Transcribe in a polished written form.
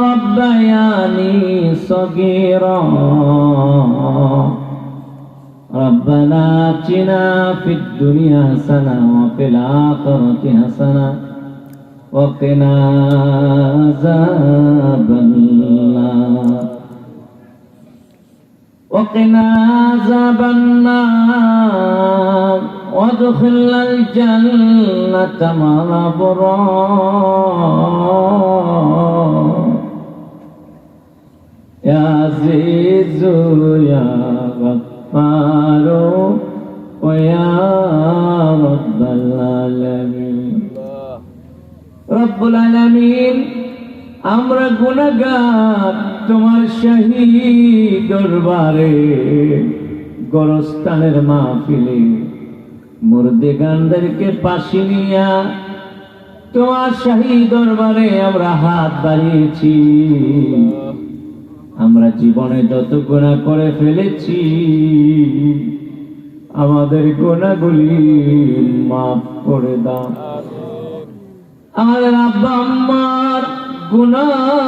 ربياني صغيرا ربنا آتنا في الدنيا حسنة وفي الآخرة حسنة وقنا عذاب النار وقنا عذاب النار وادخلنا الجنة مع الأبرار يا عزيز يا غفار ويا رب العالمين رب العالمين আমরা গুনাহগার তোমার শাহী দরবারে গোরস্তানের মাহফিলে মুর্দেগানদেরকে পাশে নিয়া তোমার শাহী দরবারে আমরা হাত বাড়িয়েছি। আমরা জীবনে যত গুনাহ করে ফেলেছি আমাদের গুনাহগুলি মাফ করে দাও। আমাদের আব্বা আম্মার গুনাহগুলি